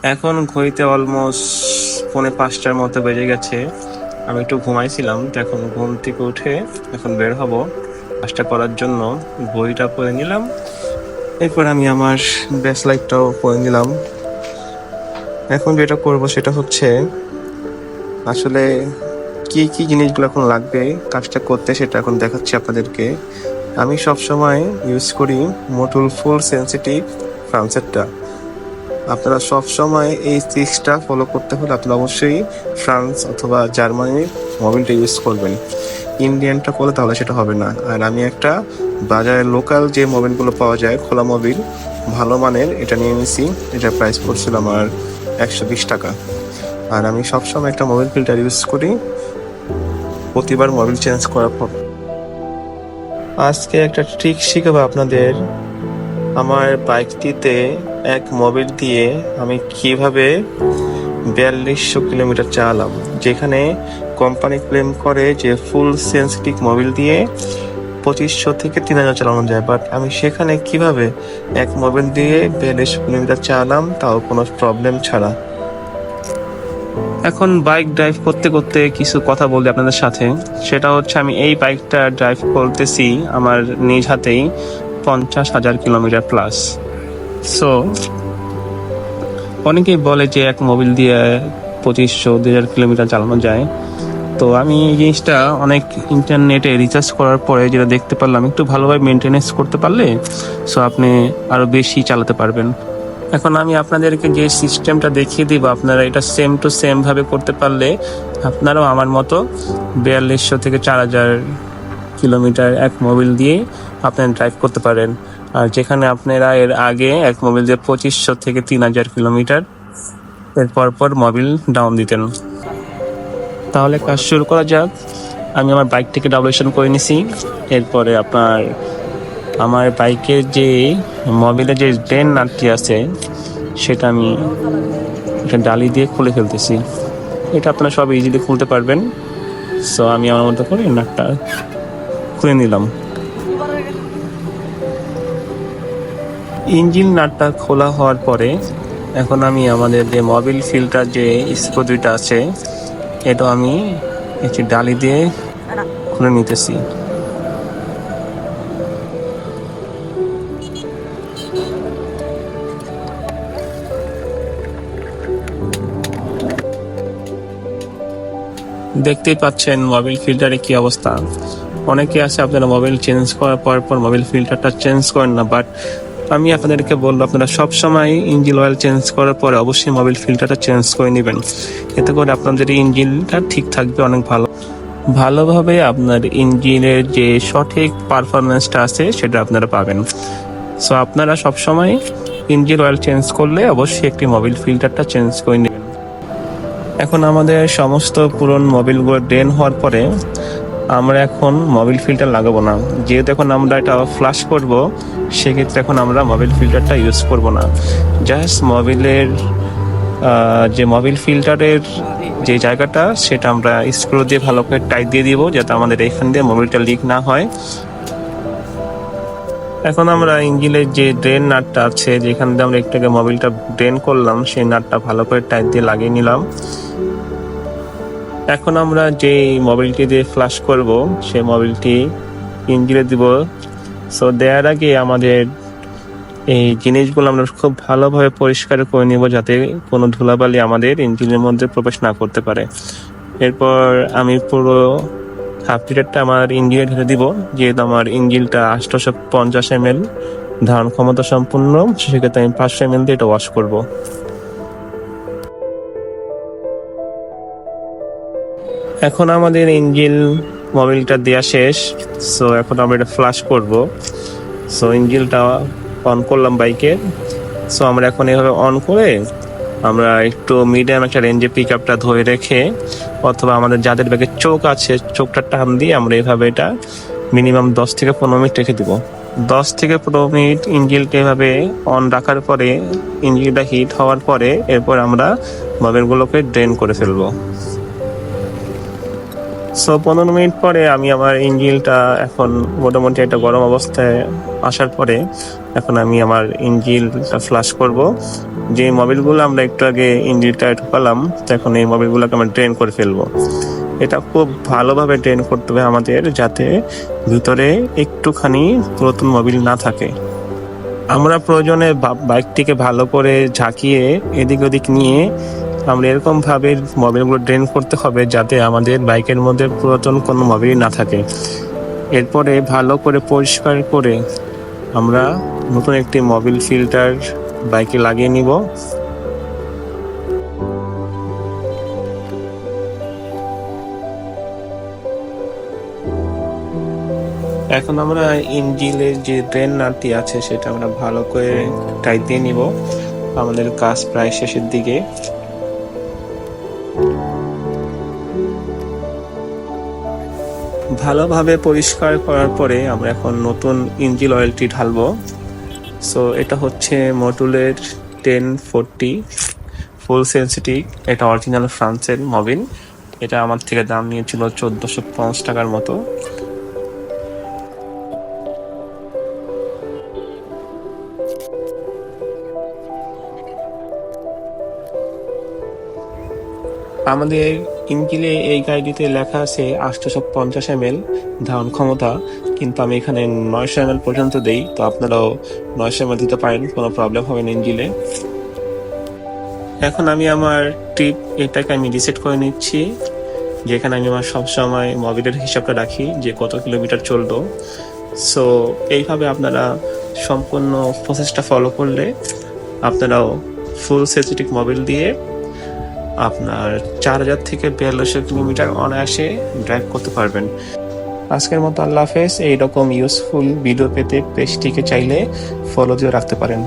এখন ঘড়িতে অলমোস্ট 4:45টার মতো বেজে গেছে। আমি একটু ঘুমাইছিলাম, তো এখন ঘুম থেকে উঠে এখন বের হব কাজটা করার জন্য। বইটা পড়ে নিলাম, এরপর আমি আমার ব্যাচ লাইটটাও পড়ে নিলাম। এখন যেটা করব সেটা হচ্ছে আসলে কি কি জিনিসগুলো এখন লাগবে কাজটা করতে, সেটা এখন দেখাচ্ছি আপনাদেরকে। আমি সবসময় ইউজ করি মোটুল ফুল সেন্সিটিভ ফ্রান্সেরটা। আপনারা সব সময় এই ট্রিক্সটা ফলো করতে হলে আপনারা অবশ্যই ফ্রান্স অথবা জার্মানির মোবিলটা ইউজ করবেন। ইন্ডিয়ানটা করলে তাহলে সেটা হবে না। আর আমি একটা বাজারে লোকাল যে মোবিলগুলো পাওয়া যায় খোলা মোবিল ভালো মানের, এটা নিয়ে নিছি। এটা প্রাইস পড়ছিল আমার 120 টাকা। আর আমি সবসময় একটা মোবিল ফিল্টার ইউজ করি প্রতিবার মোবিল চেঞ্জ করার পর। আজকে একটা ট্রিক শিখাবো আপনাদের। আমার বাইকটিতে এক মোবিল দিয়ে আমি কিভাবে 4200 কিলোমিটার চালাম, যেখানে কোম্পানি ক্লেম করে যে ফুল সেন্সিটিভ মোবিল দিয়ে 2500 থেকে 3000 চালানো যায়, বাট আমি সেখানে কিভাবে এক মোবিল দিয়ে 4200 কিলোমিটার চালাম, তাও কোনো প্রবলেম ছাড়া। এখন বাইক ড্রাইভ করতে করতে কিছু কথা বলি আপনাদের সাথে। সেটা হচ্ছে আমি এই বাইকটা ড্রাইভ করতেছি আমার নিজ হাতেই 50,000 কিলোমিটার প্লাস। সো অনেকেই বলে যে এক মোবিল দিয়ে 2500-2000 কিলোমিটার চালানো যায়। তো আমি এই জিনিসটা অনেক ইন্টারনেটে রিসার্চ করার পরে যেটা দেখতে পারলাম, একটু ভালোভাবে মেনটেনেন্স করতে পারলে সো আপনি আরো বেশি চালাতে পারবেন। এখন আমি আপনাদেরকে যে সিস্টেমটা দেখিয়ে দিব, আপনারা এটা সেম টু সেম ভাবে করতে পারলে আপনারাও আমার মতো 4200 থেকে 4000 কিলোমিটার এক মোবিল দিয়ে আপনারা ড্রাইভ করতে পারেন। আর যেখানে আপনারা এর আগে এক মোবিল দিয়ে 2500 থেকে 3000 কিলোমিটার এর পর মোবিল ডাউন দিতেন। তাহলে কাজ শুরু করা যাক। আমি আমার বাইকটিকে ডাবলেশন করে নিছি। এরপরে আমার বাইকের যে মোবিলের যে ড্রেন নাটটি আছে সেটা আমি একটা ডালি দিয়ে খুলে ফেলতেছি। এটা আপনারা সব ইজিলি খুলতে পারবেন। সো আমি আমার মতো করে নাটটা খুলে নিলাম। ইঞ্জিন নাটটা খোলা হওয়ার পরে এখন আমি আমাদের যে মোবিল ফিল্টার যে স্ক্রু দুইটা আছে এটা আমি একটি ডালি দিয়ে খুলে নিতেছি। দেখতেই পাচ্ছেন মোবিল ফিল্টারে কি অবস্থা। অনেকে আছে আপনারা মোবিল চেঞ্জ করার পর মোবিল ফিল্টারটা চেঞ্জ করেন না, বাট আমি আপনাদেরকে বলবো আপনারা সবসময় ইঞ্জিন অয়েল চেঞ্জ করার পরে অবশ্যই মোবিল ফিল্টারটা চেঞ্জ করে নেবেন। এতে করে আপনাদের ইঞ্জিনটা ঠিক থাকবে, অনেক ভালোভাবে আপনার ইঞ্জিনের যে সঠিক পারফরমেন্সটা আছে সেটা আপনারা পাবেন। সো আপনারা সবসময় ইঞ্জিন অয়েল চেঞ্জ করলে অবশ্যই একটি মোবিল ফিল্টারটা চেঞ্জ করে নেবেন। এখন আমাদের সমস্ত পুরনো মোবিলগুলো ড্রেন হওয়ার পরে আমরা এখন মোবিল ফিল্টার লাগাবো না, যেহেতু এখন আমরা এটা ফ্লাশ করব। সেক্ষেত্রে এখন আমরা মোবিল ফিল্টারটা ইউজ করব না। জাস্ট মোবিলের যে মোবিল ফিল্টারের যে জায়গাটা সেটা আমরা স্ক্রু দিয়ে ভালো করে টাইট দিয়ে দিব, যাতে আমাদের এইখান দিয়ে মোবিলটা লিক না হয়। এখন আমরা ইঞ্জিনের যে ড্রেন নাটটা আছে, যেখান দিয়ে আমরা একটু আগে মোবিলটা ড্রেন করলাম, সেই নাটটা ভালো করে টাইট দিয়ে লাগিয়ে নিলাম। এখন আমরা যে মোবিলটি দিয়ে ফ্লাশ করব সেই মোবিলটি ইঞ্জিনে দিব। সো দেওয়ার আগে আমাদের এই জিনিসগুলো আমরা খুব ভালোভাবে পরিষ্কার করে নিব, যাতে কোনো ধুলাবালি আমাদের ইঞ্জিনের মধ্যে প্রবেশ না করতে পারে। এরপর আমি পুরো হাফ লিটারটা আমার ইঞ্জিনে ঢেলে দিব, যেহেতু আমার ইঞ্জিনটা 850 ml ধারণ ক্ষমতা সম্পূর্ণ। সেক্ষেত্রে আমি 500 ml দিয়ে এটা ওয়াশ করব। এখন আমাদের ইঞ্জিন মোবিলটা দেওয়া শেষ। সো এখন আমরা এটা ফ্লাশ করব। সো ইঞ্জিনটা অন করলাম বাইকের। সো আমরা এখন এভাবে অন করে আমরা একটু মিডিয়াম একটা রেঞ্জে পিক আপটা ধরে রেখে, অথবা আমাদের যাদের ব্যাগে চোখ আছে চোখটা টান দিয়ে আমরা এভাবে এটা মিনিমাম 10 থেকে 15 মিনিট রেখে দিব। 10 থেকে 15 মিনিট ইঞ্জিনটা এভাবে অন রাখার পরে ইঞ্জিনটা হিট হওয়ার পরে এরপর আমরা মোবিলগুলোকে ড্রেন করে ফেলবো। সো 15 মিনিট পরে আমি আমার ইঞ্জিনটা এখন মোটামুটি একটা গরম অবস্থায় আসার পরে এখন আমি আমার ইঞ্জিনটা ফ্লাশ করব। যে মোবিলগুলো আমরা একটু আগে ইঞ্জিনটা ঢুকালাম, তখন এই মোবিলগুলোকে আমরা ড্রেন করে ফেলবো। এটা খুব ভালোভাবে ড্রেন করতে হবে আমাদের, যাতে ভিতরে একটুখানি পুরাতন মোবিল না থাকে। আমরা প্রয়োজনে বাইকটিকে ভালো করে ঝাঁকিয়ে এদিক ওদিক নিয়ে আমরা এরকম ভাবে মোবিলগুলো ড্রেন করতে হবে যাতে আমাদের বাইকের মধ্যে পুরাতন কোনো মোবিল না থাকে। এরপরে ভালো করে পরিষ্কার করে আমরা নতুন একটি মোবিল ফিল্টার বাইকে লাগিয়ে নিব। এখন আমরা ইঞ্জিনের যে ড্রেন নাটটি আছে সেটা আমরা ভালো করে টাইট দিয়ে নিব। আমাদের কাজ প্রায় শেষের দিকে। ভালোভাবে পরিষ্কার করার পরে আমরা এখন নতুন ইঞ্জিন অয়েলটি ঢালবো। সো এটা হচ্ছে মটুলের 1040 ফুল সেন্সিটিভ। এটা অরিজিনাল ফ্রান্সের মোবিল। এটা আমার থেকে দাম নিয়েছিল 1450 টাকার মতো। আমাদের ইঞ্জিনে এই গাড়িটিতে লেখা আছে 850 ml ধারণ ক্ষমতা, কিন্তু আমি এখানে 900 ml পর্যন্ত দেই। তো আপনারাও 900 ml দিতে পারেন, কোনো প্রবলেম হবে না ইঞ্জিনে। এখন আমি আমার ট্রিপ এটাকে আমি রিসেট করে নিচ্ছি, যেখানে আমি আমার সবসময় মোবিলের হিসাবটা রাখি যে কত কিলোমিটার চললো। সো এইভাবে আপনারা সম্পূর্ণ প্রসেসটা ফলো করলে আপনারাও ফুল সেন্সিটিভ মোবিল দিয়ে আপনার 4000 থেকে 4200 কিলোমিটার অনায়াসে ড্রাইভ করতে পারবেন। আজকের মতো আল্লাহ হাফেজ। এইরকম ইউজফুল ভিডিও পেতে পেজটিকে চাইলে ফলো দিয়ে রাখতে পারেন।